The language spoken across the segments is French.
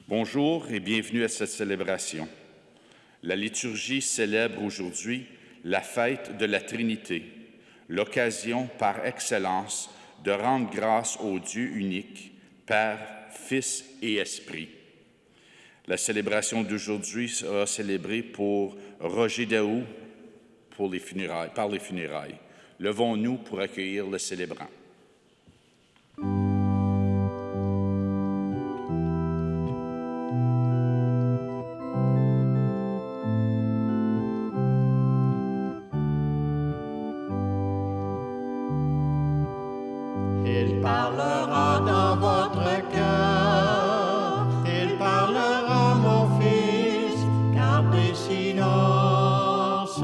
Bonjour et bienvenue à cette célébration. La liturgie célèbre aujourd'hui la fête de la Trinité, l'occasion par excellence de rendre grâce au Dieu unique, Père, Fils et Esprit. La célébration d'aujourd'hui sera célébrée pour Roger Daou par les funérailles. Levons-nous pour accueillir le célébrant. Il parlera dans votre cœur, il parlera, mon fils, gardez silence.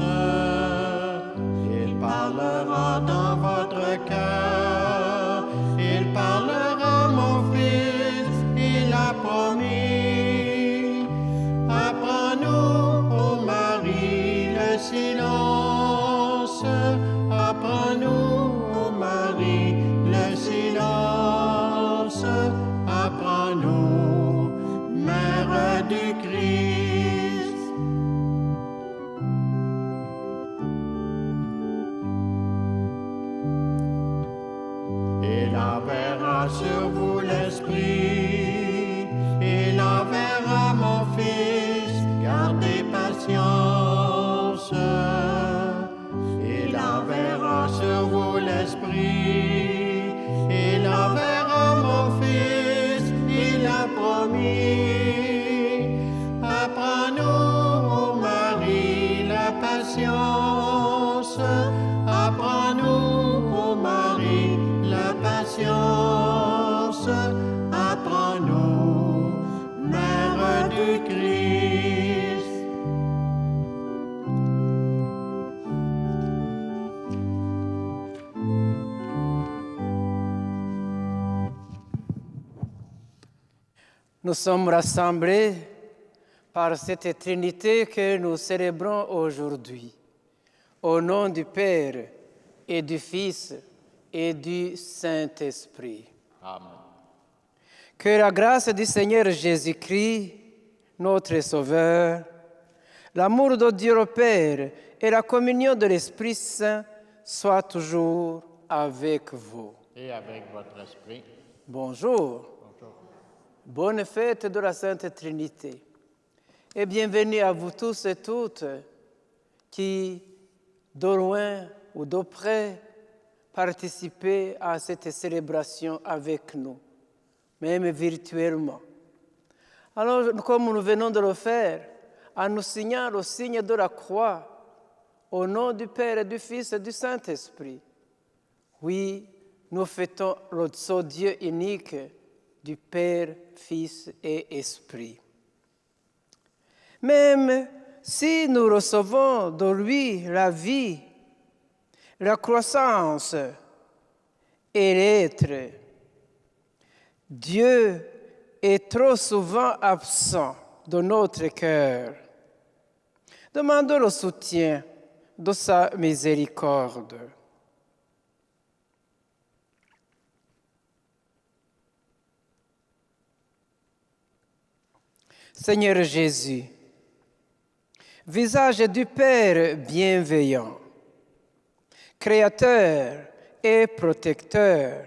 Il parlera dans votre cœur, il parlera, mon fils, il a promis. Apprends-nous, ô Marie, le silence, apprends-nous, ô Marie, le silence, apprends-nous, Mère du Christ. Il enverra sur vous l'Esprit, il enverra, mon fils, gardez patience. Il enverra sur vous l'Esprit, il enverra, mon fils, il a promis. Apprends-nous, ô Marie, la patience, apprends-nous, ô Marie, la patience, apprends-nous, Mère du Christ. Nous sommes rassemblés par cette Trinité que nous célébrons aujourd'hui. Au nom du Père et du Fils et du Saint-Esprit. Amen. Que la grâce du Seigneur Jésus-Christ, notre Sauveur, l'amour de Dieu le Père et la communion de l'Esprit Saint soient toujours avec vous. Et avec votre esprit. Bonjour. Bonne fête de la Sainte Trinité et bienvenue à vous tous et toutes qui, de loin ou de près, participez à cette célébration avec nous, même virtuellement. Alors, comme nous venons de le faire, en nous signant le signe de la croix, au nom du Père et du Fils et du Saint-Esprit, oui, nous fêtons ce Dieu unique du Père, Fils et Esprit. Même si nous recevons de lui la vie, la croissance et l'être, Dieu est trop souvent absent de notre cœur. Demandons le soutien de sa miséricorde. Seigneur Jésus, visage du Père bienveillant, Créateur et protecteur,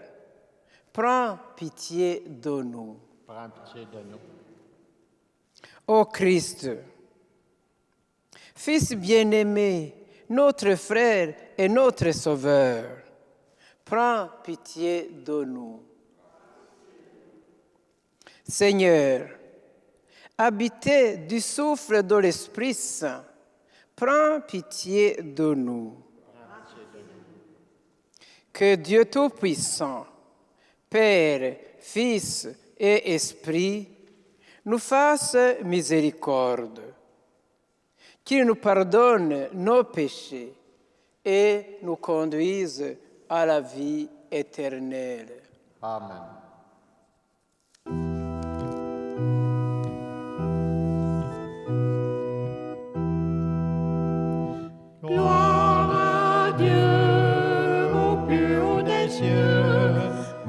prends pitié de nous. Prends pitié de nous. Ô Christ, Fils bien-aimé, notre frère et notre Sauveur, prends pitié de nous. Seigneur, habité du souffle de l'Esprit Saint, prends pitié de nous. Que Dieu Tout-Puissant, Père, Fils et Esprit, nous fasse miséricorde, qu'il nous pardonne nos péchés et nous conduise à la vie éternelle. Amen. Gloire à Dieu au plus haut des cieux,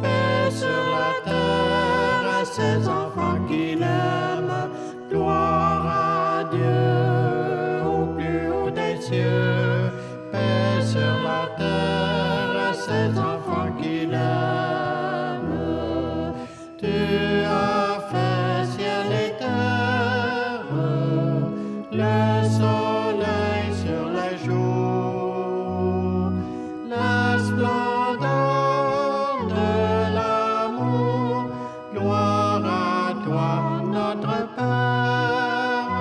paix sur la terre à ses enfants qu'il aime. terre à ses enfants qu'il aime. Tu as fait ciel et terre, le soleil sur les jours, la splendeur de l'amour. Gloire à toi, notre Père.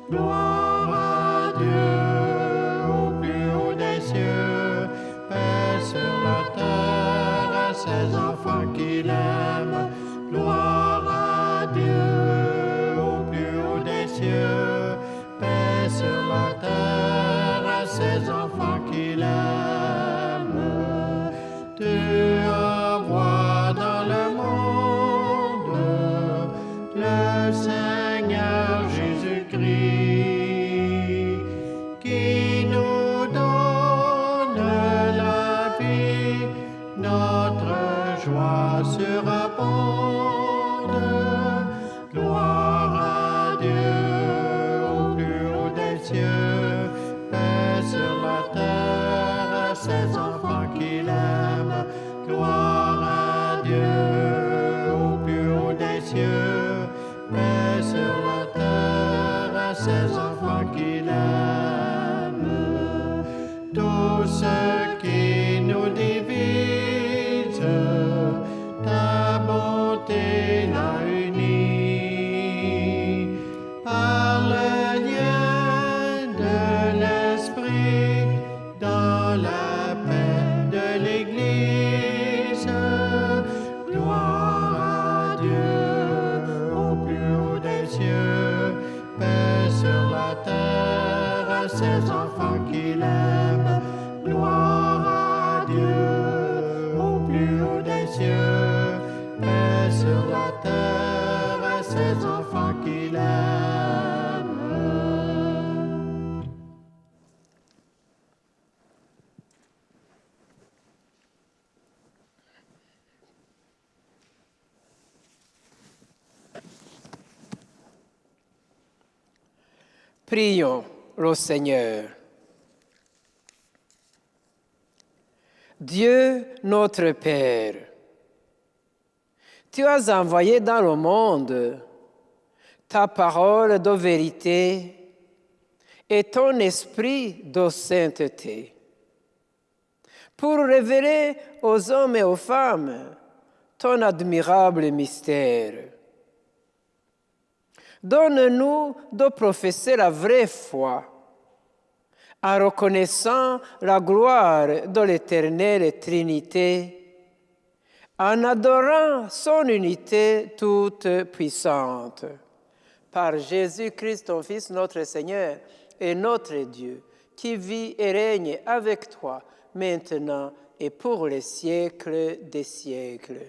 Gloire à Dieu au plus haut des cieux, paix sur la terre à ses enfants qu'il aime. Gloire à Dieu au plus haut des cieux, paix sur la terre à ses enfants qu'il aime. Tu envoies dans le monde le Seigneur Jésus-Christ, qui nous donne la vie, notre joie surabonde. Gloire à Dieu au plus haut des cieux, paix sur la terre à ses enfants qu'il aime. Gloire à Dieu au plus haut des cieux, paix sur la terre à ses enfants qu'il aime. Tout ce qui nous divise, ta bonté l'a uni. Par le lien de l'esprit, dans la paix de l'Église, gloire à Dieu au plus haut des cieux, paix sur la terre à ses enfants qu'il aime. Gloire à Dieu au plus haut des cieux, paix sur la terre à ses enfants qu'il aime. Prions le Seigneur. Dieu notre Père, tu as envoyé dans le monde ta parole de vérité et ton esprit de sainteté, pour révéler aux hommes et aux femmes ton admirable mystère. Donne-nous de professer la vraie foi, en reconnaissant la gloire de l'éternelle Trinité, en adorant son unité toute puissante. Par Jésus-Christ, ton Fils, notre Seigneur et notre Dieu, qui vit et règne avec toi, maintenant et pour les siècles des siècles.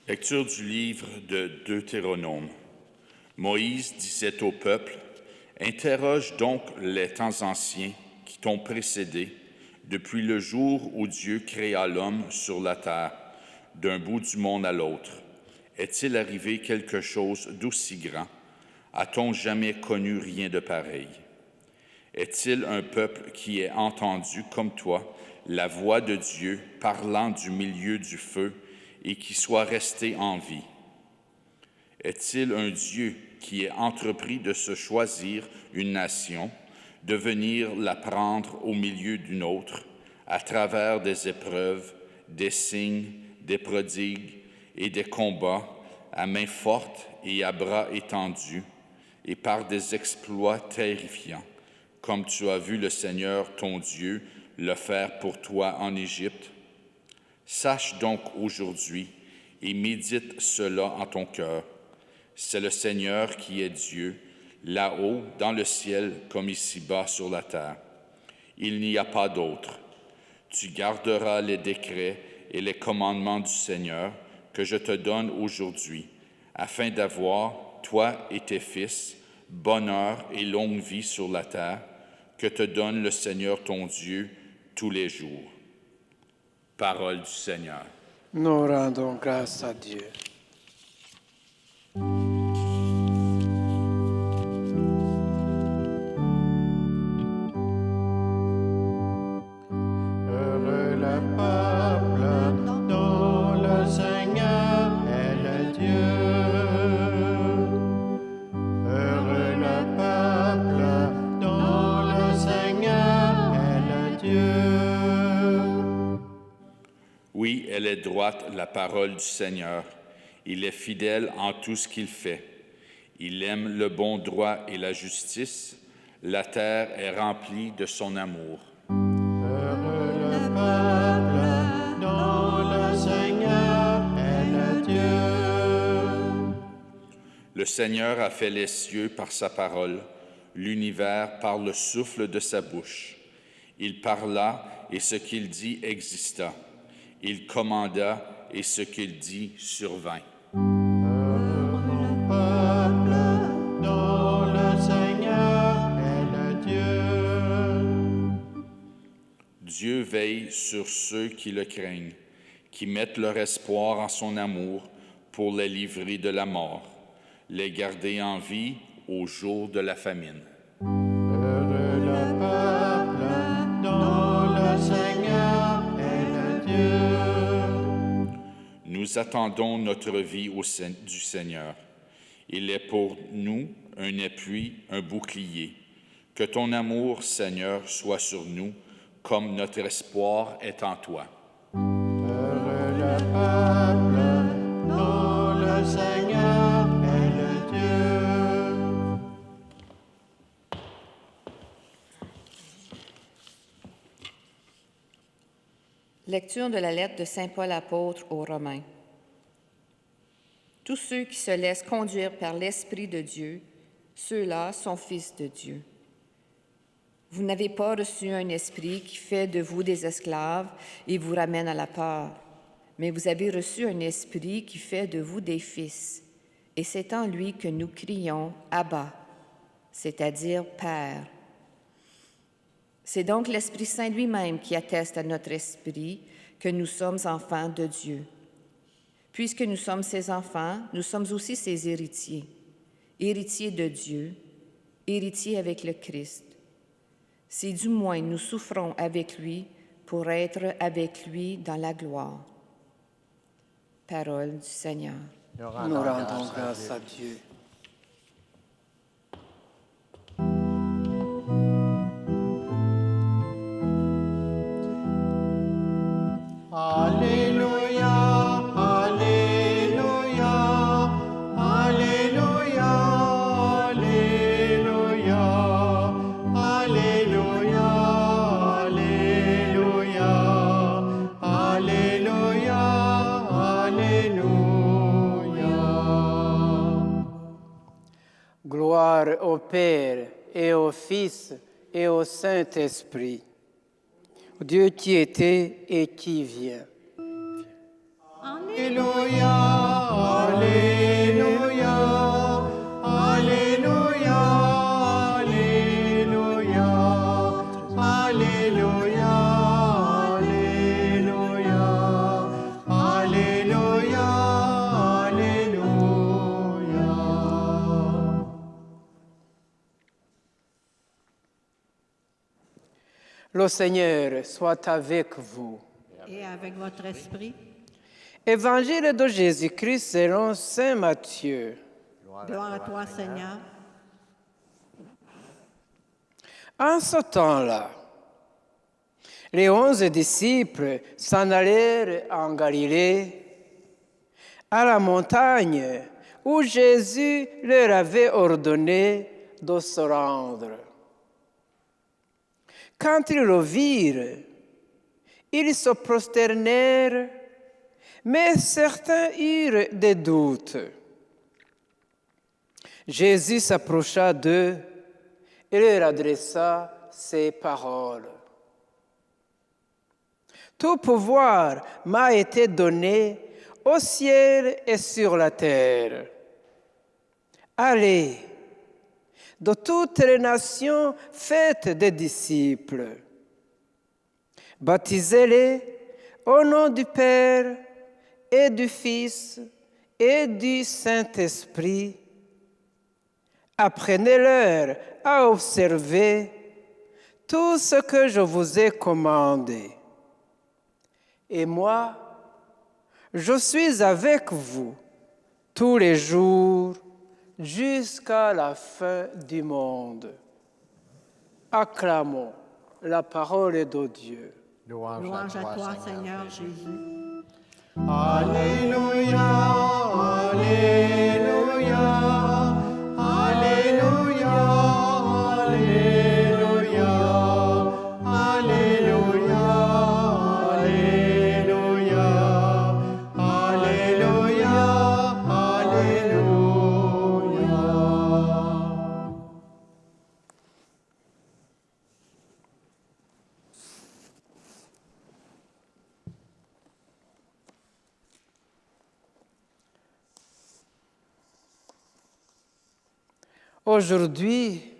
Lecture du livre de Deutéronome. Moïse disait au peuple, « Interroge donc les temps anciens qui t'ont précédé, depuis le jour où Dieu créa l'homme sur la terre, d'un bout du monde à l'autre. Est-il arrivé quelque chose d'aussi grand? A-t-on jamais connu rien de pareil? Est-il un peuple qui ait entendu, comme toi, la voix de Dieu parlant du milieu du feu, et qui soit resté en vie? Est-il un Dieu qui ait entrepris de se choisir une nation, de venir la prendre au milieu d'une autre, à travers des épreuves, des signes, des prodigues et des combats, à main forte et à bras étendus, et par des exploits terrifiants, comme tu as vu le Seigneur ton Dieu le faire pour toi en Égypte? Sache donc aujourd'hui et médite cela en ton cœur. C'est le Seigneur qui est Dieu, là-haut dans le ciel comme ici-bas sur la terre. Il n'y a pas d'autre. Tu garderas les décrets et les commandements du Seigneur que je te donne aujourd'hui, afin d'avoir, toi et tes fils, bonheur et longue vie sur la terre, que te donne le Seigneur ton Dieu, tous les jours. Parole du Seigneur. Nous rendons grâce à Dieu. Heureux le peuple dont le Seigneur est le Dieu. Heureux le peuple dont le Seigneur est le Dieu. Oui, elle est droite, la parole du Seigneur. Il est fidèle en tout ce qu'il fait. Il aime le bon droit et la justice. La terre est remplie de son amour. Heureux le peuple dont le Seigneur est le Dieu. Le Seigneur a fait les cieux par sa parole, l'univers par le souffle de sa bouche. Il parla et ce qu'il dit exista. Il commanda et ce qu'il dit survint. Heureux le peuple dont le Seigneur est le Dieu. Dieu veille sur ceux qui le craignent, qui mettent leur espoir en son amour pour les livrer de la mort, les garder en vie au jour de la famine. Heureux le peuple dont le Seigneur est le Dieu. Nous attendons notre vie du Seigneur. Il est pour nous un appui, un bouclier. Que ton amour, Seigneur, soit sur nous, comme notre espoir est en toi. Heureux le peuple dont le Seigneur est le Dieu. Lecture de la lettre de Saint Paul apôtre aux Romains. Tous ceux qui se laissent conduire par l'Esprit de Dieu, ceux-là sont fils de Dieu. Vous n'avez pas reçu un esprit qui fait de vous des esclaves et vous ramène à la peur, mais vous avez reçu un esprit qui fait de vous des fils, et c'est en lui que nous crions « Abba », c'est-à-dire « Père ». C'est donc l'Esprit Saint lui-même qui atteste à notre esprit que nous sommes enfants de Dieu. Puisque nous sommes ses enfants, nous sommes aussi ses héritiers, héritiers de Dieu, héritiers avec le Christ. Si du moins nous souffrons avec lui pour être avec lui dans la gloire. Parole du Seigneur. Nous rendons grâce à Dieu. Alléluia, Alléluia, Alléluia, Alléluia, Alléluia, Alléluia, Alléluia, Alléluia. Gloire au Père et au Fils et au Saint-Esprit, Dieu qui était et qui vient. Alléluia, Alléluia, Alléluia, Alléluia, Alléluia, Alléluia, Alléluia, Alléluia. Le Seigneur soit avec vous. Et avec votre esprit, Évangile de Jésus-Christ selon Saint Matthieu. gloire à toi, Seigneur. En ce temps-là, les 11 disciples s'en allèrent en Galilée, à la montagne où Jésus leur avait ordonné de se rendre. Quand ils le virent, ils se prosternèrent, mais certains eurent des doutes. Jésus s'approcha d'eux et leur adressa ces paroles. Tout pouvoir m'a été donné au ciel et sur la terre. Allez, de toutes les nations, faites des disciples. Baptisez-les au nom du Père et du Fils et du Saint-Esprit. Apprenez-leur à observer tout ce que je vous ai commandé. Et moi, je suis avec vous tous les jours jusqu'à la fin du monde. Acclamons la parole de Dieu. Louange à toi, Seigneur Jésus. Alléluia, Alléluia, Alléluia, Alléluia, Alléluia, Alléluia, Alléluia, Alléluia. Aujourd'hui,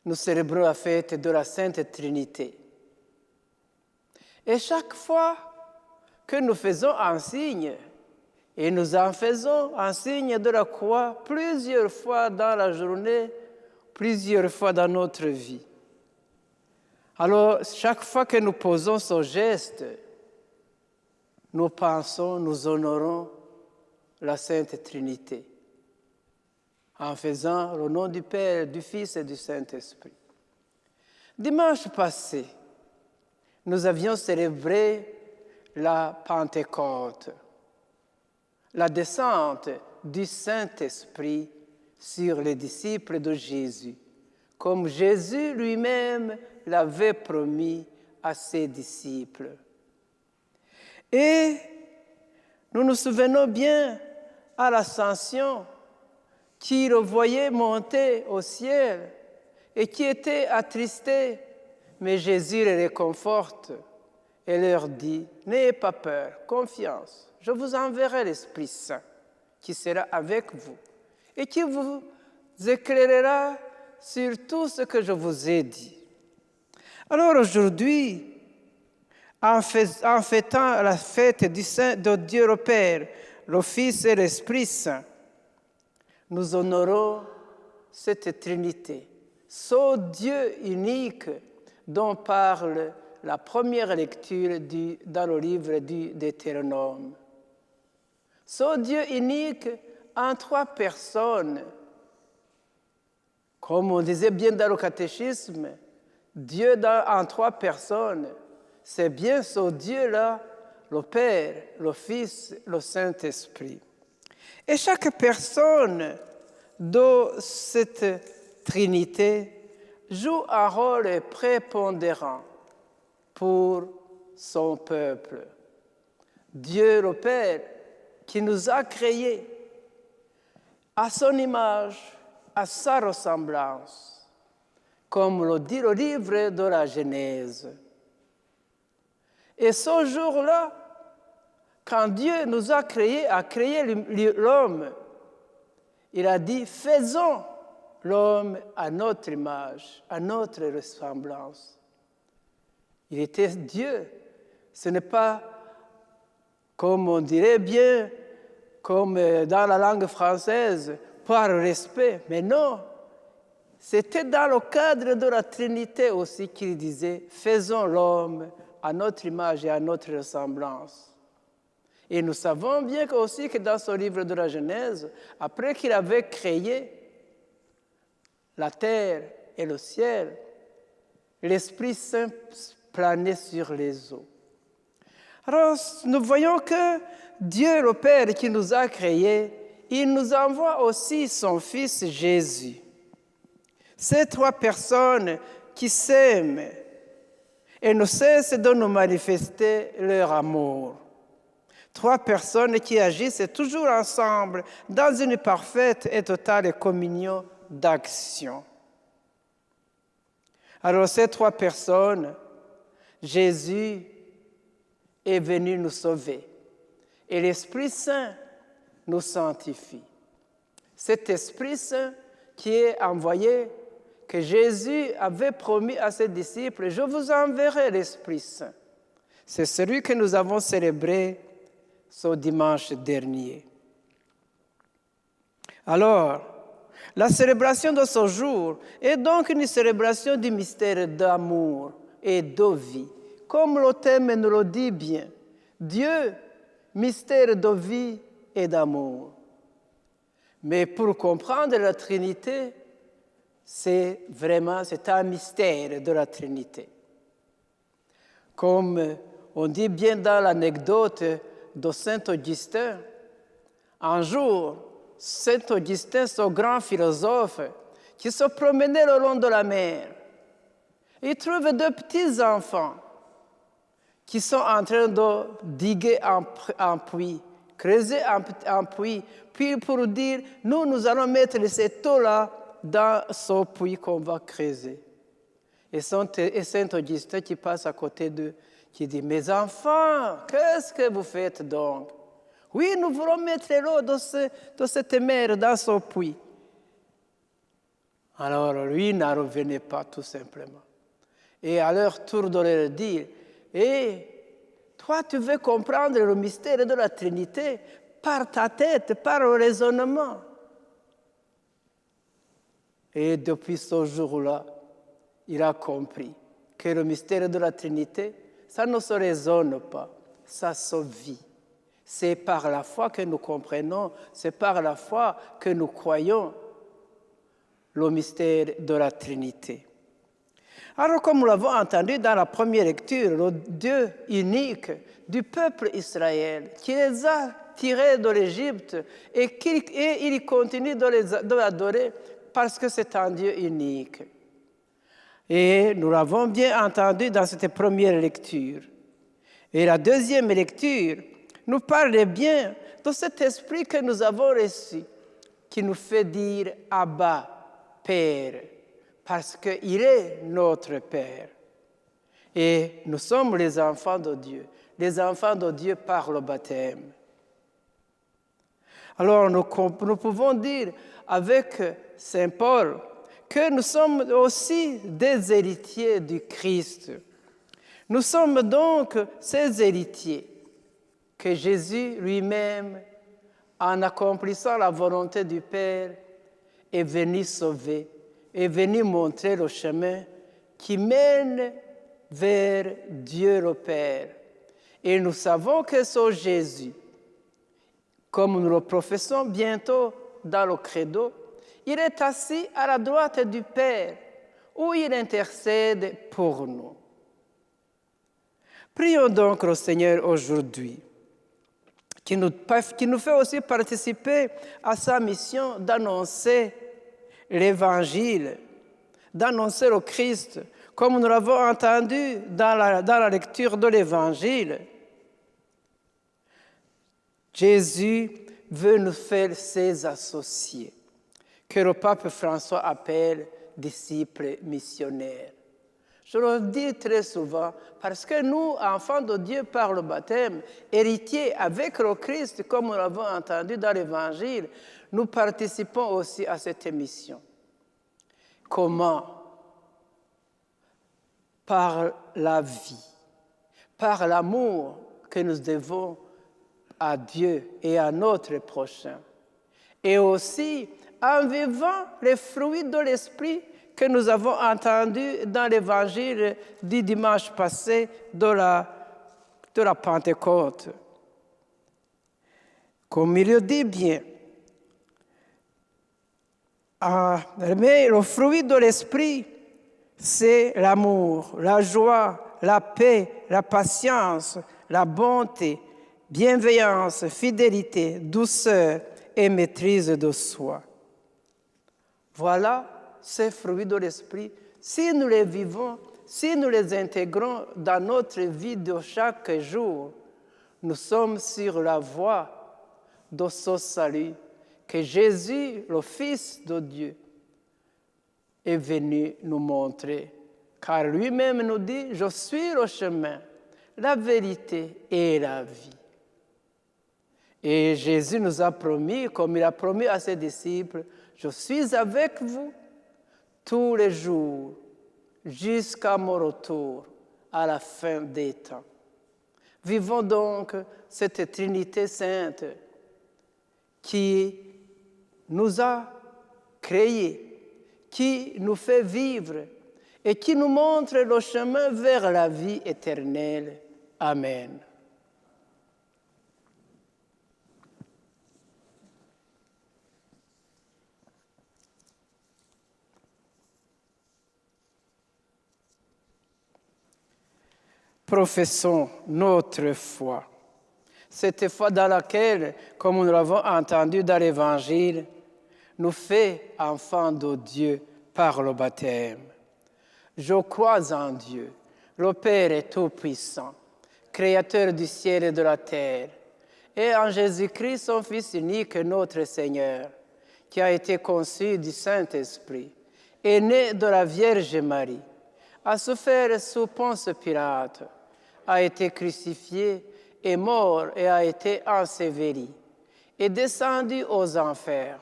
nous célébrons la fête de la Sainte Trinité. Et chaque fois que nous faisons un signe, et nous en faisons un signe de la croix plusieurs fois dans la journée, plusieurs fois dans notre vie. Alors, chaque fois que nous posons ce geste, nous pensons, nous honorons la Sainte Trinité, en faisant le nom du Père, du Fils et du Saint-Esprit. Dimanche passé, nous avions célébré la Pentecôte, la descente du Saint-Esprit sur les disciples de Jésus, comme Jésus lui-même l'avait promis à ses disciples. Et nous nous souvenons bien à l'Ascension, qui le voyaient monter au ciel et qui étaient attristés. Mais Jésus les réconforte et leur dit, « N'ayez pas peur, confiance, je vous enverrai l'Esprit Saint qui sera avec vous et qui vous éclairera sur tout ce que je vous ai dit. » Alors aujourd'hui, en fêtant la fête de Dieu le Père, le Fils et l'Esprit Saint, nous honorons cette Trinité, ce Dieu unique dont parle la première lecture dans le livre du Deutéronome. Ce Dieu unique en trois personnes. Comme on disait bien dans le catéchisme, Dieu en trois personnes, c'est bien ce Dieu-là, le Père, le Fils, le Saint-Esprit. Et chaque personne de cette Trinité joue un rôle prépondérant pour son peuple. Dieu le Père qui nous a créés à son image, à sa ressemblance, comme le dit le livre de la Genèse. Et ce jour-là, quand Dieu nous a créé l'homme, il a dit, faisons l'homme à notre image, à notre ressemblance. Il était Dieu. Ce n'est pas, comme on dirait bien, comme dans la langue française, par respect, mais non. C'était dans le cadre de la Trinité aussi qu'il disait, faisons l'homme à notre image et à notre ressemblance. Et nous savons bien aussi que dans ce livre de la Genèse, après qu'il avait créé la terre et le ciel, l'Esprit Saint planait sur les eaux. Alors, nous voyons que Dieu, le Père qui nous a créés, il nous envoie aussi son Fils Jésus. Ces trois personnes qui s'aiment et ne cessent de nous manifester leur amour. Trois personnes qui agissent toujours ensemble dans une parfaite et totale communion d'action. Alors ces trois personnes, Jésus est venu nous sauver et l'Esprit Saint nous sanctifie. Cet Esprit Saint qui est envoyé que Jésus avait promis à ses disciples, « Je vous enverrai l'Esprit Saint ». C'est celui que nous avons célébré ce dimanche dernier. Alors, la célébration de ce jour est donc une célébration du mystère d'amour et de vie. Comme le thème nous le dit bien, Dieu, mystère de vie et d'amour. Mais pour comprendre la Trinité, c'est un mystère de la Trinité. Comme on dit bien dans l'anecdote de Saint Augustin, un jour, Saint Augustin, ce grand philosophe, qui se promenait le long de la mer, il trouve deux petits enfants qui sont en train de diguer un puits, creuser un puits, puis pour dire, nous allons mettre cette eau-là dans ce puits qu'on va creuser. Et Saint Augustin qui passe à côté d'eux, qui dit, « Mes enfants, qu'est-ce que vous faites donc? Oui, nous voulons mettre l'eau de cette mer dans ce puits. » Alors lui n'en revenait pas tout simplement. Et à leur tour de leur dire, « Et toi, tu veux comprendre le mystère de la Trinité par ta tête, par le raisonnement. » Et depuis ce jour-là, il a compris que le mystère de la Trinité, ça ne se raisonne pas, ça se vit. C'est par la foi que nous comprenons, c'est par la foi que nous croyons le mystère de la Trinité. Alors, comme nous l'avons entendu dans la première lecture, le Dieu unique du peuple Israël, qui les a tirés de l'Égypte et il continue de l'adorer parce que c'est un Dieu unique. Et nous l'avons bien entendu dans cette première lecture. Et la deuxième lecture nous parle bien de cet esprit que nous avons reçu, qui nous fait dire « Abba, Père », parce qu'il est notre Père. Et nous sommes les enfants de Dieu par le baptême. Alors nous pouvons dire avec Saint Paul que nous sommes aussi des héritiers du Christ. Nous sommes donc ces héritiers que Jésus lui-même, en accomplissant la volonté du Père, est venu sauver, est venu montrer le chemin qui mène vers Dieu le Père. Et nous savons que c'est Jésus, comme nous le professons bientôt dans le credo, il est assis à la droite du Père, où il intercède pour nous. Prions donc le Seigneur aujourd'hui, qui nous fait aussi participer à sa mission d'annoncer l'Évangile, d'annoncer le Christ, comme nous l'avons entendu dans la lecture de l'Évangile. Jésus veut nous faire ses associés, que le pape François appelle disciples missionnaires. Je le dis très souvent parce que nous, enfants de Dieu par le baptême, héritiers avec le Christ, comme nous l'avons entendu dans l'Évangile, nous participons aussi à cette mission. Comment? Par la vie, par l'amour que nous devons à Dieu et à notre prochain. Et aussi en vivant les fruits de l'Esprit que nous avons entendus dans l'Évangile du dimanche passé de la Pentecôte. Comme il le dit bien, mais le fruit de l'Esprit, c'est l'amour, la joie, la paix, la patience, la bonté, bienveillance, fidélité, douceur et maîtrise de soi. Voilà ces fruits de l'Esprit. Si nous les vivons, si nous les intégrons dans notre vie de chaque jour, nous sommes sur la voie de ce salut que Jésus, le Fils de Dieu, est venu nous montrer. Car lui-même nous dit, « Je suis le chemin, la vérité et la vie ». Et Jésus nous a promis, comme il a promis à ses disciples, « Je suis avec vous tous les jours jusqu'à mon retour à la fin des temps. Vivons donc cette Trinité sainte qui nous a créés, qui nous fait vivre et qui nous montre le chemin vers la vie éternelle. Amen. Professons notre foi. Cette foi dans laquelle, comme nous l'avons entendu dans l'Évangile, nous fait enfants de Dieu par le baptême. Je crois en Dieu, le Père Tout-Puissant, Créateur du ciel et de la terre, et en Jésus-Christ, son Fils unique, notre Seigneur, qui a été conçu du Saint-Esprit, est né de la Vierge Marie, a souffert sous Ponce Pilate, a été crucifié, est mort et a été enseveli, est descendu aux enfers.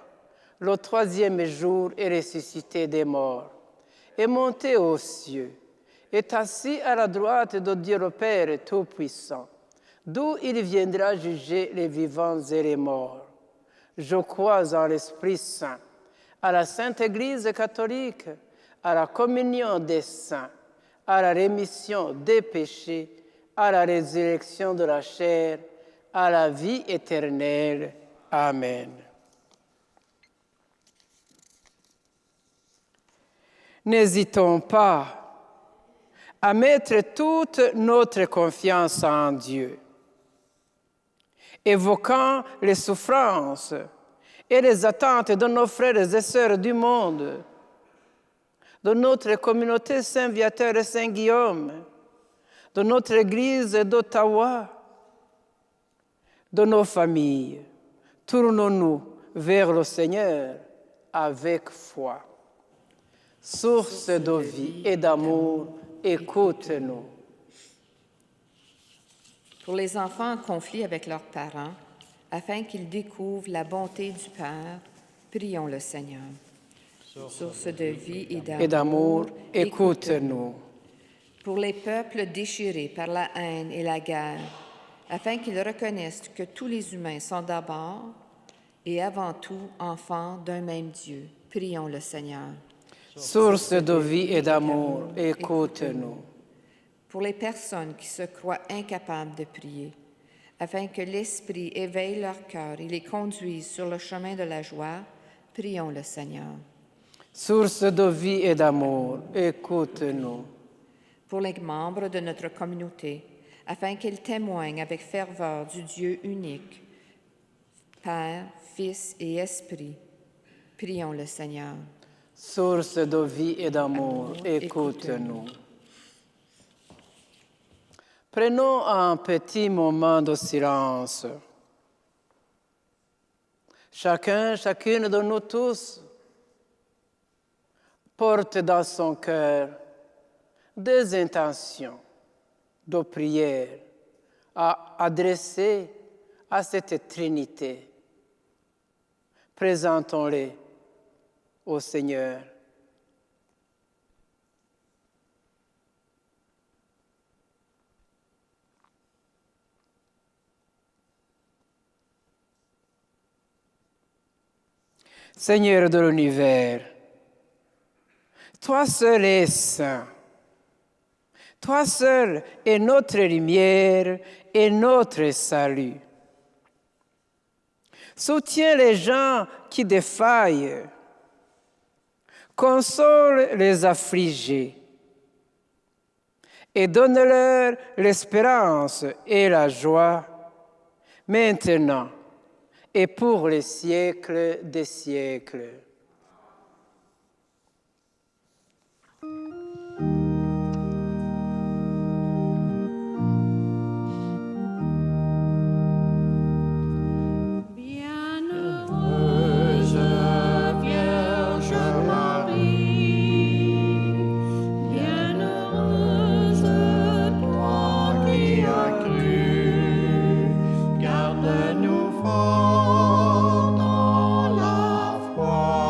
Le troisième jour est ressuscité des morts, est monté aux cieux, est assis à la droite de Dieu le Père Tout-Puissant, d'où il viendra juger les vivants et les morts. Je crois en l'Esprit Saint, à la Sainte Église catholique, à la communion des saints, à la rémission des péchés, à la résurrection de la chair, à la vie éternelle. Amen. N'hésitons pas à mettre toute notre confiance en Dieu, évoquant les souffrances et les attentes de nos frères et sœurs du monde, de notre communauté Saint-Viateur et Saint-Guillaume, de notre Église d'Ottawa, de nos familles. Tournons-nous vers le Seigneur avec foi. Source de vie et d'amour, écoute-nous. Pour les enfants en conflit avec leurs parents, afin qu'ils découvrent la bonté du Père, prions le Seigneur. Source de vie Et d'amour, écoute-nous. Pour les peuples déchirés par la haine et la guerre, afin qu'ils reconnaissent que tous les humains sont d'abord et avant tout enfants d'un même Dieu, prions le Seigneur. Source de vie et d'amour, écoute-nous. Pour les personnes qui se croient incapables de prier, afin que l'Esprit éveille leur cœur et les conduise sur le chemin de la joie, prions le Seigneur. Source de vie et d'amour, écoute-nous. Pour les membres de notre communauté, afin qu'ils témoignent avec ferveur du Dieu unique, Père, Fils et Esprit, prions le Seigneur. Source de vie et d'amour, écoute-nous. Prenons un petit moment de silence. Chacune de nous tous porte dans son cœur des intentions de prière à adresser à cette Trinité. Présentons-les au Seigneur. Seigneur de l'univers, toi seul es saint. Toi seul es notre lumière et notre salut. Soutiens les gens qui défaillent. Console les affligés. Et donne-leur l'espérance et la joie, maintenant et pour les siècles des siècles. Garde-nous forts dans la foi.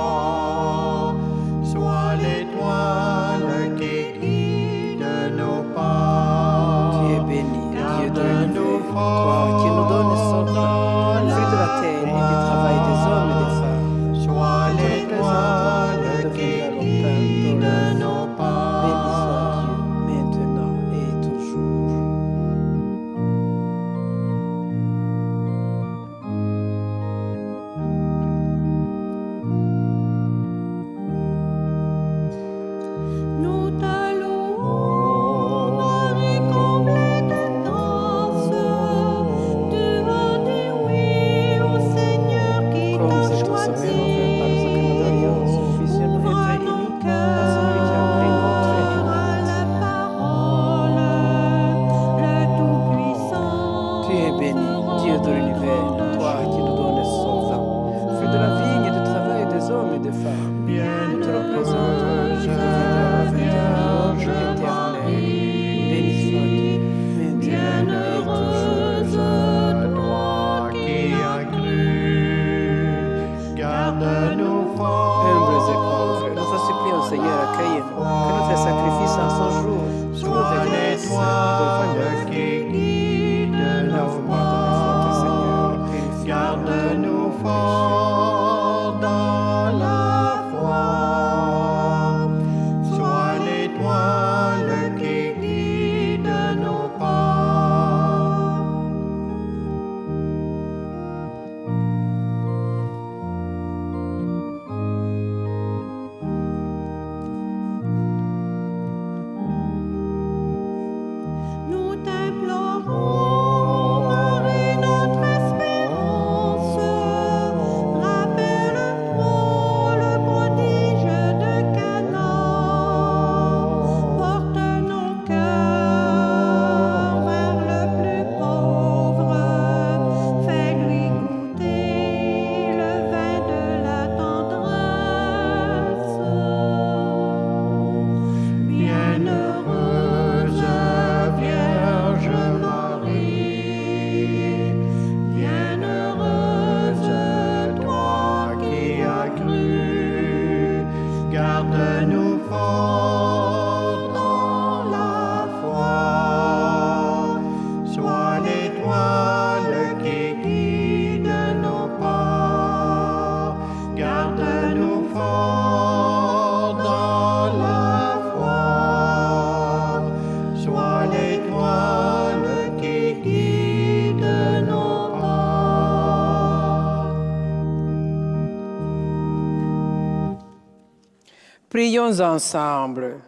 Prions ensemble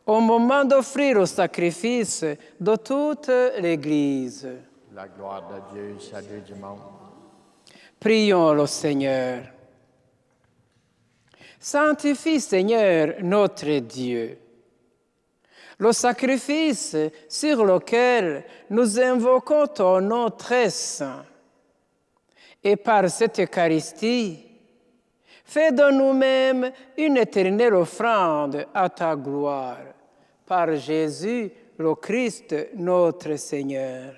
au moment d'offrir le sacrifice de toute l'Église. La gloire de Dieu, salut du monde. Prions le Seigneur. Sanctifie, Seigneur, notre Dieu, le sacrifice sur lequel nous invoquons ton nom très saint. Et par cette Eucharistie, fais de nous-mêmes une éternelle offrande à ta gloire. Par Jésus, le Christ, notre Seigneur.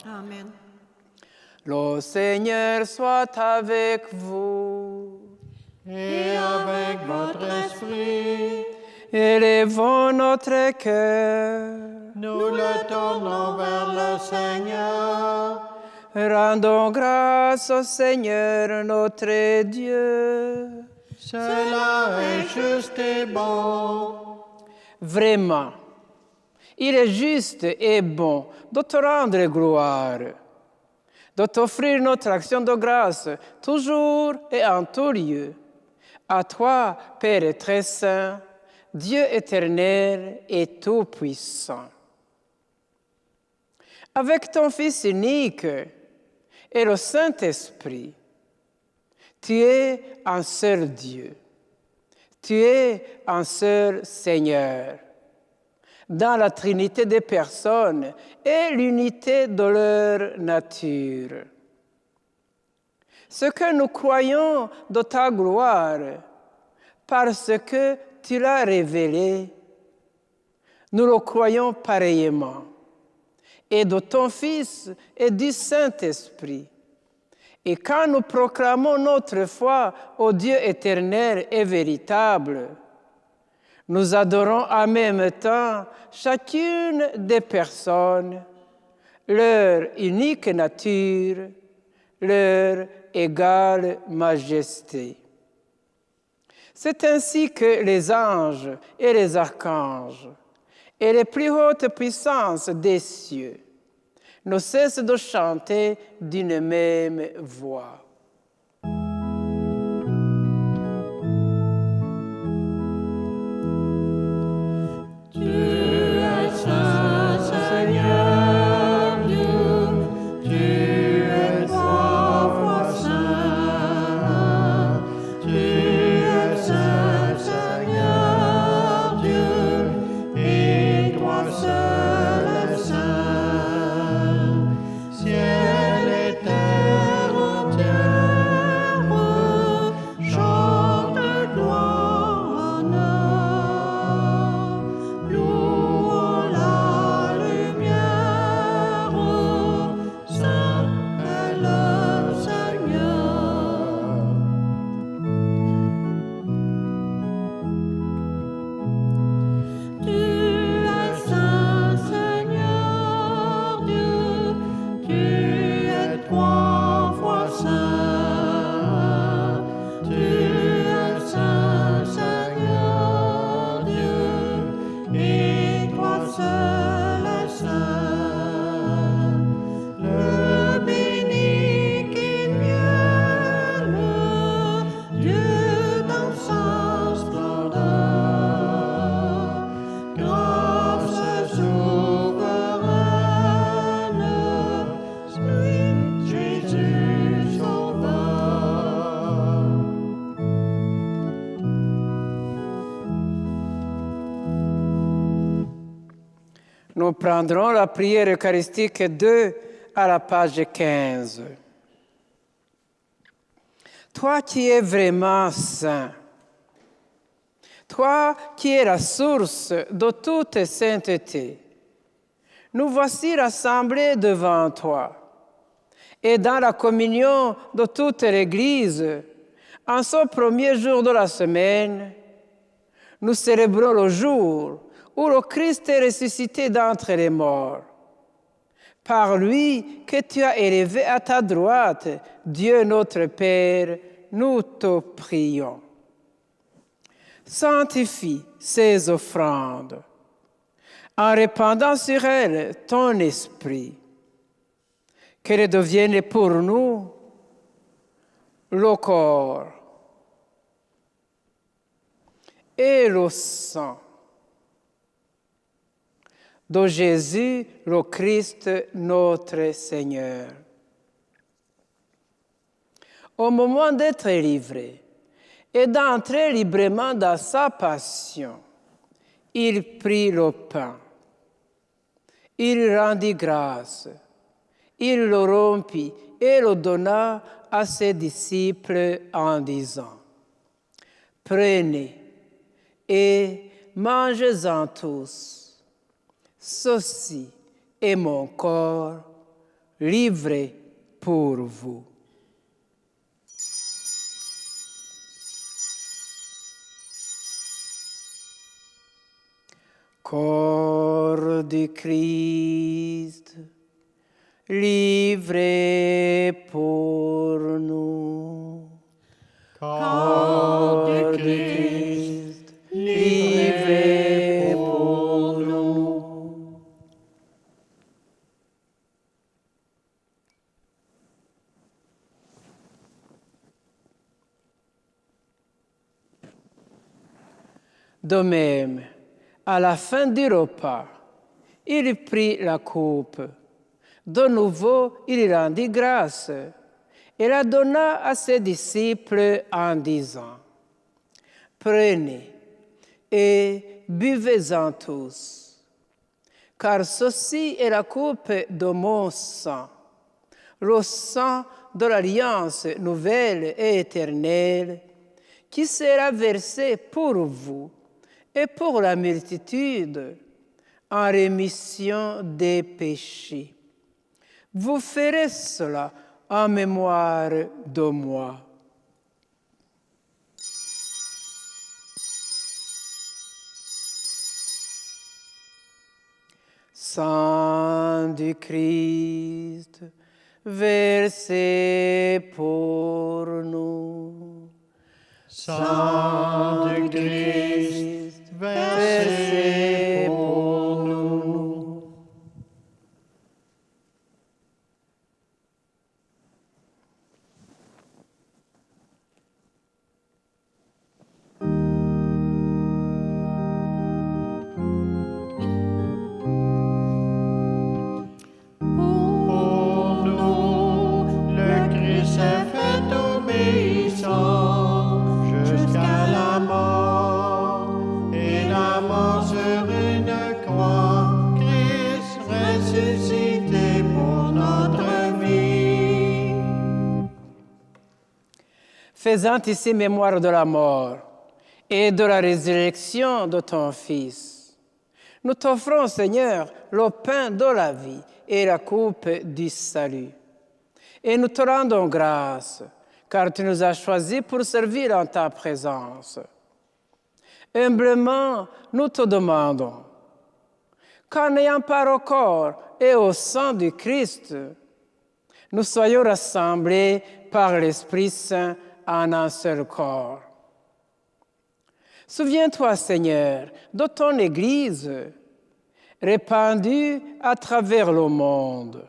Amen. Le Seigneur soit avec vous. Et avec votre esprit, Élevons notre cœur. nous le tournons vers le Seigneur. Rendons grâce au Seigneur notre Dieu. Cela est juste et bon. Vraiment, il est juste et bon de te rendre gloire, de t'offrir notre action de grâce toujours et en tout lieu. À toi, Père très saint, Dieu éternel et tout-puissant. Avec ton Fils unique et le Saint-Esprit, tu es un seul Dieu, tu es un seul Seigneur, dans la Trinité des personnes et l'unité de leur nature. Ce que nous croyons de ta gloire, parce que tu l'as révélé, nous le croyons pareillement, et de ton Fils et du Saint-Esprit. Et quand nous proclamons notre foi au Dieu éternel et véritable, nous adorons en même temps chacune des personnes, leur unique nature, leur égale majesté. C'est ainsi que les anges et les archanges et les plus hautes puissances des cieux ne cessent de chanter d'une même voix. Nous prendrons la prière eucharistique 2 à la page 15. Toi qui es vraiment saint, toi qui es la source de toute sainteté, nous voici rassemblés devant toi. Et dans la communion de toute l'Église, en ce premier jour de la semaine, nous célébrons le jour où le Christ est ressuscité d'entre les morts. Par lui que tu as élevé à ta droite, Dieu notre Père, nous te prions. Sanctifie ces offrandes en répandant sur elles ton esprit, qu'elles deviennent pour nous le corps et le sang de Jésus, le Christ, notre Seigneur. Au moment d'être livré et d'entrer librement dans sa passion, il prit le pain, il rendit grâce, il le rompit et le donna à ses disciples en disant, « Prenez et mangez-en tous. Ceci est mon corps livré pour vous. » Corps du Christ, livré pour nous. Corps du Christ, livré pour nous. De même, à la fin du repas, il prit la coupe. De nouveau, il rendit grâce et la donna à ses disciples en disant, « Prenez et buvez-en tous, car ceci est la coupe de mon sang, le sang de l'alliance nouvelle et éternelle, qui sera versé pour vous et pour la multitude en rémission des péchés. Vous ferez cela en mémoire de moi. » Sang du Christ, versé pour nous. Sang du Christ, versé pour nous. Pour nous, le Christ s'est fait obéissant jusqu'à la mort, et la mort sur une croix, Christ ressuscité pour notre vie. Faisant ici mémoire de la mort et de la résurrection de ton Fils, nous t'offrons, Seigneur, le pain de la vie et la coupe du salut. Et nous te rendons grâce, car tu nous as choisis pour servir en ta présence. Humblement, nous te demandons qu'en ayant part au corps et au sang du Christ, nous soyons rassemblés par l'Esprit Saint en un seul corps. Souviens-toi, Seigneur, de ton Église, répandue à travers le monde.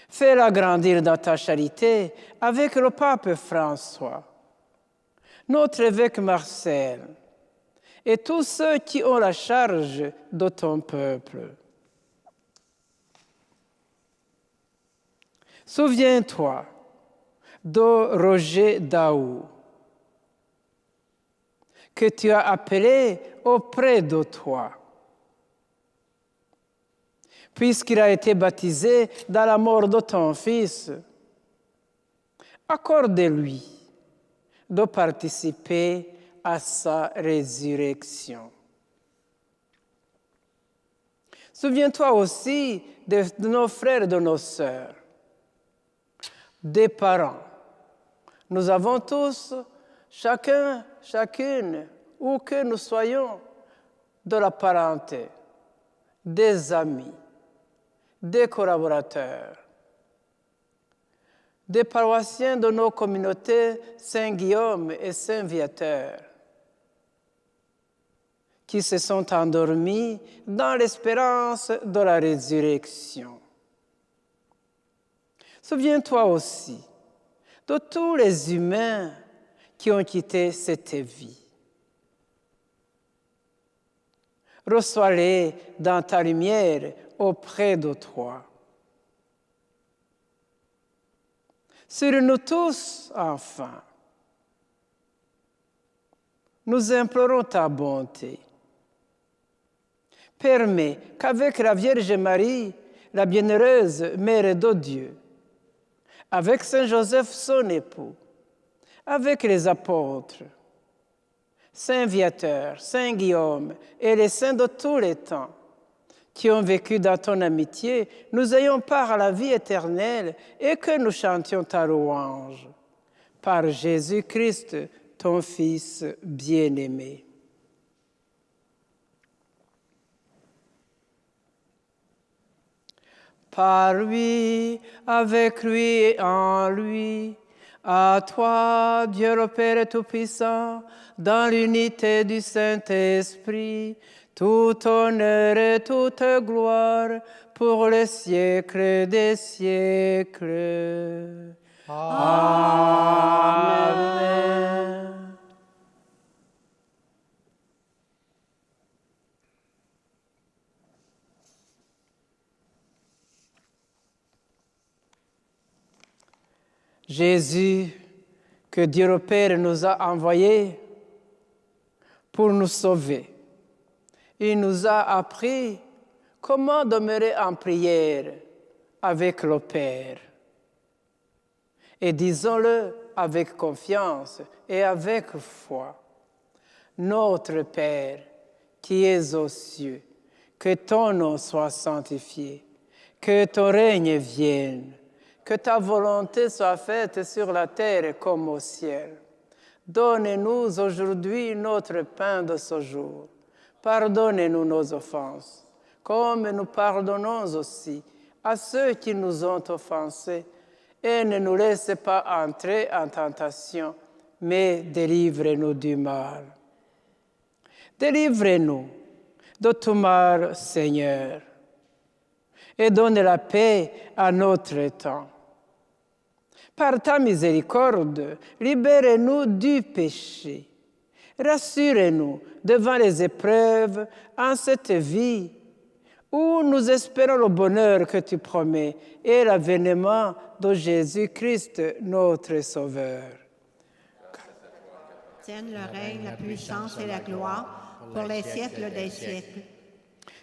Fais-la grandir dans ta charité avec le pape François, notre évêque Marcel et tous ceux qui ont la charge de ton peuple. Souviens-toi de Roger Daou, que tu as appelé auprès de toi, puisqu'il a été baptisé dans la mort de ton Fils. Accorde-lui de participer à sa résurrection. Souviens-toi aussi de nos frères et de nos sœurs, des parents. Nous avons tous, chacun, chacune, où que nous soyons, de la parenté, des amis, des collaborateurs, des paroissiens de nos communautés Saint-Guillaume et Saint-Viateur, qui se sont endormis dans l'espérance de la résurrection. Souviens-toi aussi de tous les humains qui ont quitté cette vie, Reçois-les dans ta lumière auprès de toi. Sur nous tous, enfin, nous implorons ta bonté. Permets qu'avec la Vierge Marie, la bienheureuse Mère de Dieu, avec Saint Joseph son époux, avec les apôtres, Saint Viateur, Saint Guillaume et les saints de tous les temps qui ont vécu dans ton amitié, nous ayons part à la vie éternelle et que nous chantions ta louange. Par Jésus-Christ, ton Fils bien-aimé. Par lui, avec lui et en lui, à toi, Dieu le Père Tout-Puissant, dans l'unité du Saint-Esprit, tout honneur et toute gloire pour les siècles des siècles. Amen. Jésus, que Dieu le Père nous a envoyé pour nous sauver. Il nous a appris comment demeurer en prière avec le Père. Et disons-le avec confiance et avec foi. Notre Père, qui es aux cieux, que ton nom soit sanctifié, que ton règne vienne, que ta volonté soit faite sur la terre comme au ciel. Donne-nous aujourd'hui notre pain de ce jour. Pardonne-nous nos offenses, comme nous pardonnons aussi à ceux qui nous ont offensés. Et ne nous laisse pas entrer en tentation, mais délivre-nous du mal. Délivre-nous de tout mal, Seigneur, et donne la paix à notre temps. Par ta miséricorde, libère-nous du péché. Rassure-nous devant les épreuves en cette vie où nous espérons le bonheur que tu promets et l'avènement de Jésus-Christ, notre Sauveur. Tienne le règne, la puissance et la gloire pour les siècles des siècles.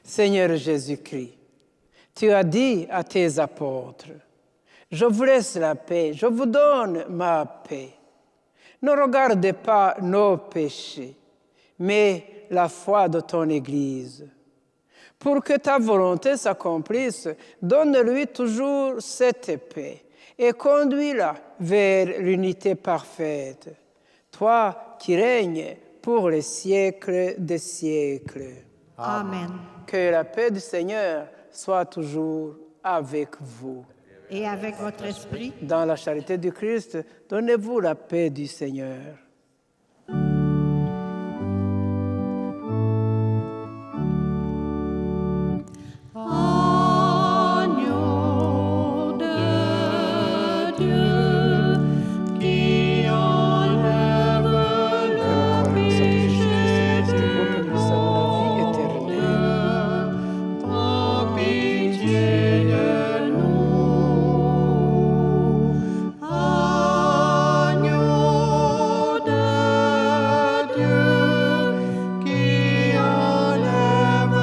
Seigneur Jésus-Christ, tu as dit à tes apôtres, « Je vous laisse la paix, je vous donne ma paix. Ne regardez pas nos péchés, mais la foi de ton Église. Pour que ta volonté s'accomplisse, donne-lui toujours cette paix et conduis-la vers l'unité parfaite. Toi qui règnes pour les siècles des siècles. » Amen. Que la paix du Seigneur soit toujours avec vous. Et avec votre esprit, Dans la charité du Christ, donnez-vous la paix du Seigneur. Agneau de Dieu, qui enlève le péché du monde, prends pitié de nous. Agneau de Dieu, qui enlève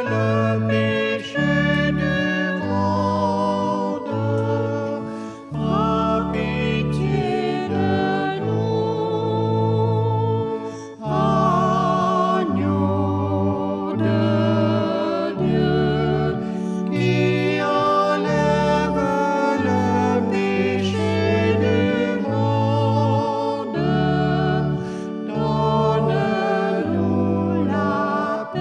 le péché du monde, prends pitié de nous. Agneau de Dieu, qui enlève le péché du monde, donne-nous la paix.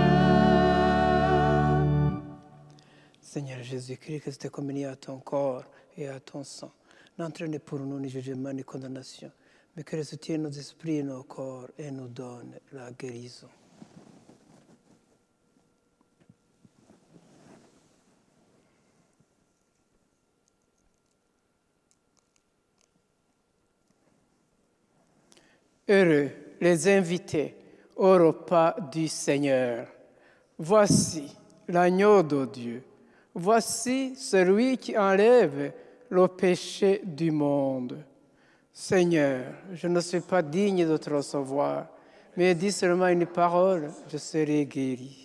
Seigneur Jésus-Christ, que c'était communié à ton corps et à ton sang. N'entraîne pour nous ni jugement ni condamnation, mais que soutienne nos esprits et nos corps et nous donne la guérison. Heureux les invités au repas du Seigneur. Voici l'agneau de Dieu. Voici celui qui enlève le péché du monde. Seigneur, je ne suis pas digne de te recevoir, mais dis seulement une parole, je serai guéri.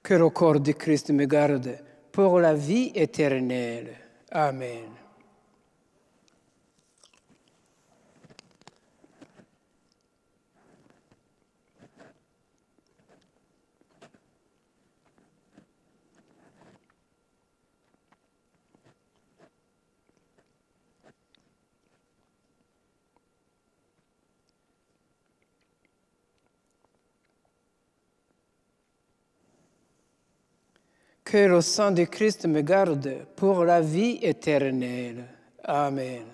Que le corps de Christ me garde pour la vie éternelle. Amen. Que le sang de Christ me garde pour la vie éternelle. Amen.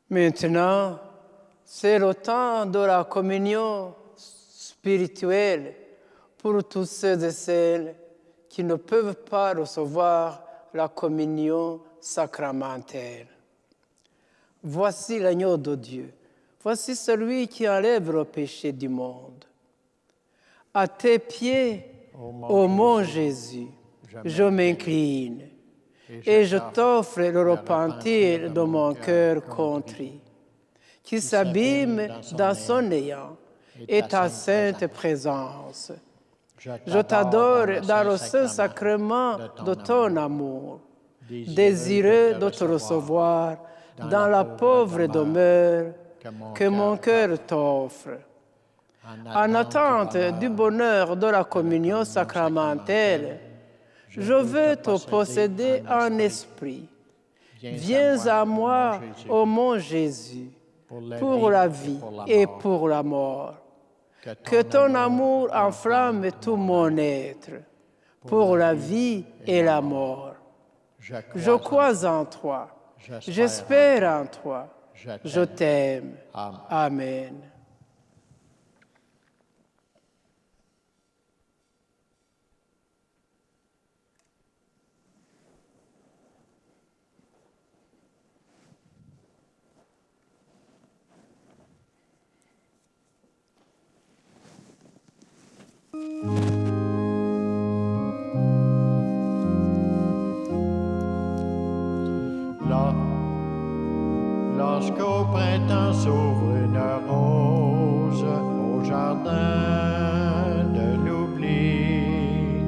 Maintenant, c'est le temps de la communion spirituelle pour tous ceux et celles qui ne peuvent pas recevoir la communion sacramentelle. Voici l'agneau de Dieu. Voici celui qui enlève le péché du monde. À tes pieds, ô mon Jésus, je m'incline. Et je t'offre le repentir de mon cœur contrit, qui s'abîme dans son néant et ta sainte présence. Je t'adore dans le saint sacrement de ton amour, désireux de te recevoir dans la pauvre demeure que mon cœur t'offre. En attente du bonheur de la communion sacramentelle, je veux te posséder en esprit. Viens à moi, ô mon Jésus, pour la vie et pour la mort. Que ton amour enflamme tout mon être, pour la vie et la mort. Je crois en toi, j'espère en toi, je t'aime. Amen. Lorsqu'au printemps s'ouvre une rose au jardin de l'oubli,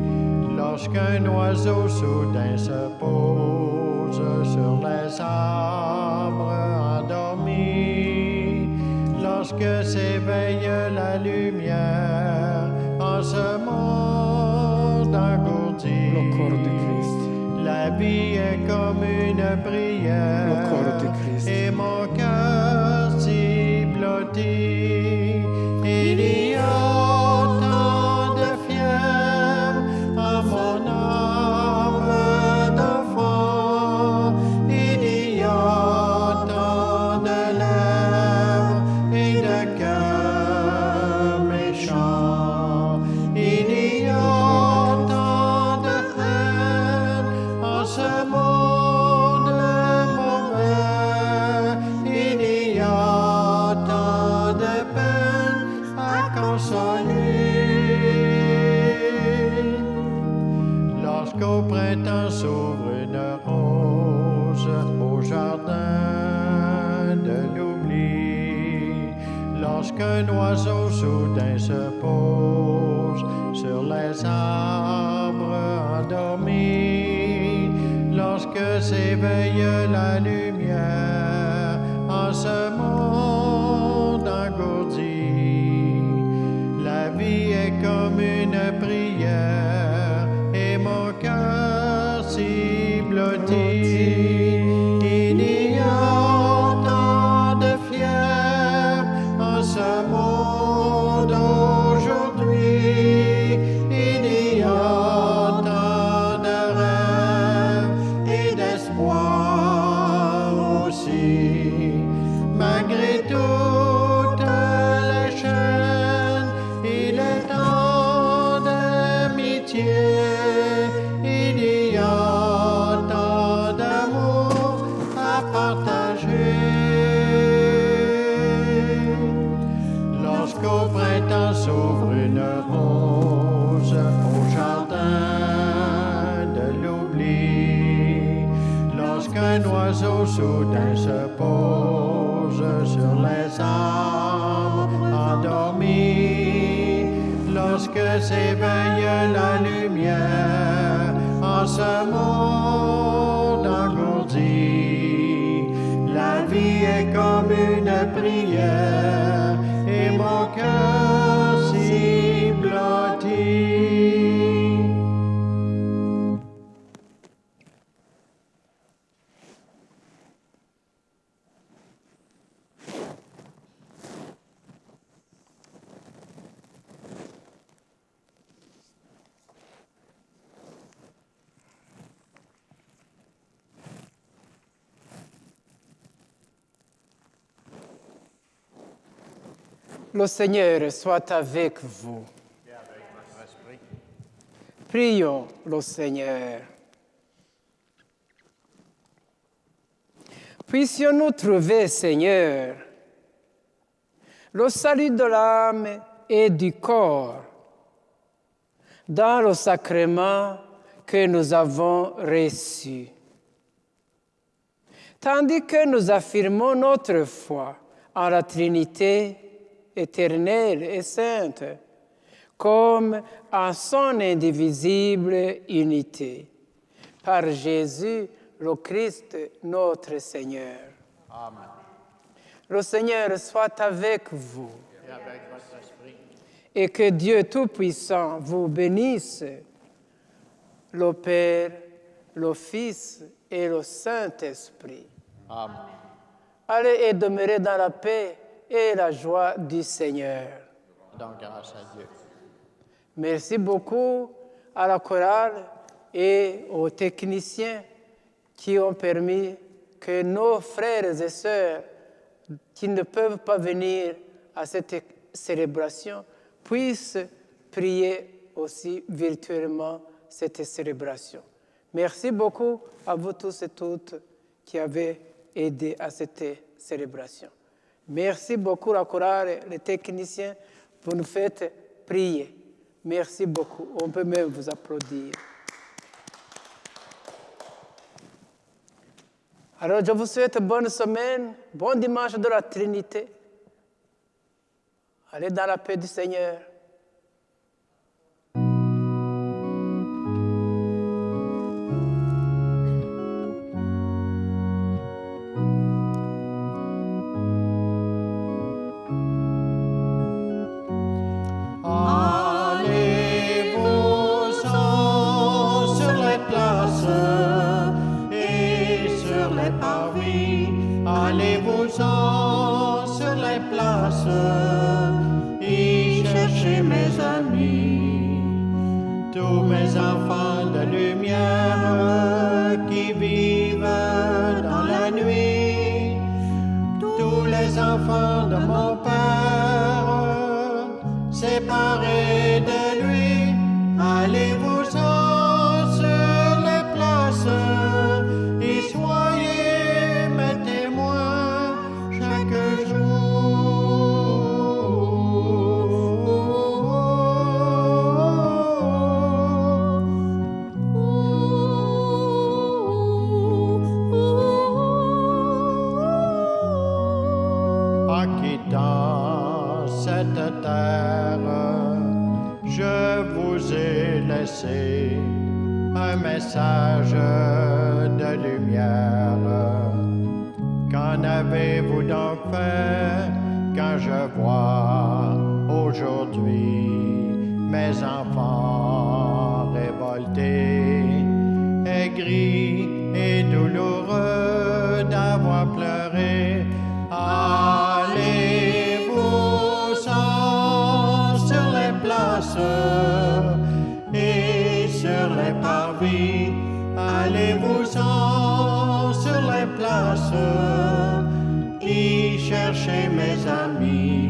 lorsqu'un oiseau soudain se pose sur les arbres endormis, lorsque s'éveille la lumière en ce monde engourdi, Le corps de Christ. la vie est comme une prière. Le corps de Christ. Et mon cœur s'y blottit. Il y a tant de fièvre à mon âme d'enfant. Il y a tant de lèvres et de cœurs méchants. Il y a tant de haine en ce monde mauvais. Il y a tant de peine à consoler. Lorsqu'au printemps s'ouvre une rose au jardin de l'oubli, lorsqu'un oiseau soudain se pose sur les arbres endormis, lorsque s'éveille la lumière en ce monde engourdi, la vie est comme une prière et mon cœur s'y blottit. Il jour soudain se pose sur les arbres endormis, lorsque s'éveille la lumière en ce monde engourdi. La vie est comme une prière et mon cœur s'y blottit. Le Seigneur soit avec vous. Et avec votre esprit. Prions le Seigneur. Puissions-nous trouver, Seigneur, le salut de l'âme et du corps dans le sacrement que nous avons reçu. Tandis que nous affirmons notre foi en la Trinité éternelle et sainte, comme en son indivisible unité. Par Jésus, le Christ, notre Seigneur. Amen. Le Seigneur soit avec vous. Et avec votre esprit. Et que Dieu Tout-Puissant vous bénisse, le Père, le Fils et le Saint-Esprit. Amen. Allez et demeurez dans la paix et la joie du Seigneur. Donc, grâce à Dieu. Merci beaucoup à la chorale et aux techniciens qui ont permis que nos frères et sœurs qui ne peuvent pas venir à cette célébration puissent prier aussi virtuellement cette célébration. Merci beaucoup à vous tous et toutes qui avez aidé à cette célébration. Merci beaucoup la chorale, les techniciens, vous nous faites prier. Merci beaucoup. On peut même vous applaudir. Alors, je vous souhaite bonne semaine, bon dimanche de la Trinité. Allez dans la paix du Seigneur. Allez-vous-en sur les places et sur les parvis. Allez-vous-en sur les places et cherchez mes amis, tous mes enfants de lumière qui vivent dans la nuit, tous les enfants de mon Père, séparés de lui. Allez-vous-en sur les places et soyez mes témoins chaque jour. En quittant cette terre, je vous ai laissé un message de lumière. Qu'en avez-vous donc fait quand je vois aujourd'hui mes enfants révoltés, aigris et douloureux d'avoir pleuré? Allez-vous-en sur les places et sur les parvis. Allez-vous-en sur les places et cherchez mes amis,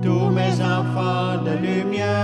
tous mes enfants de lumière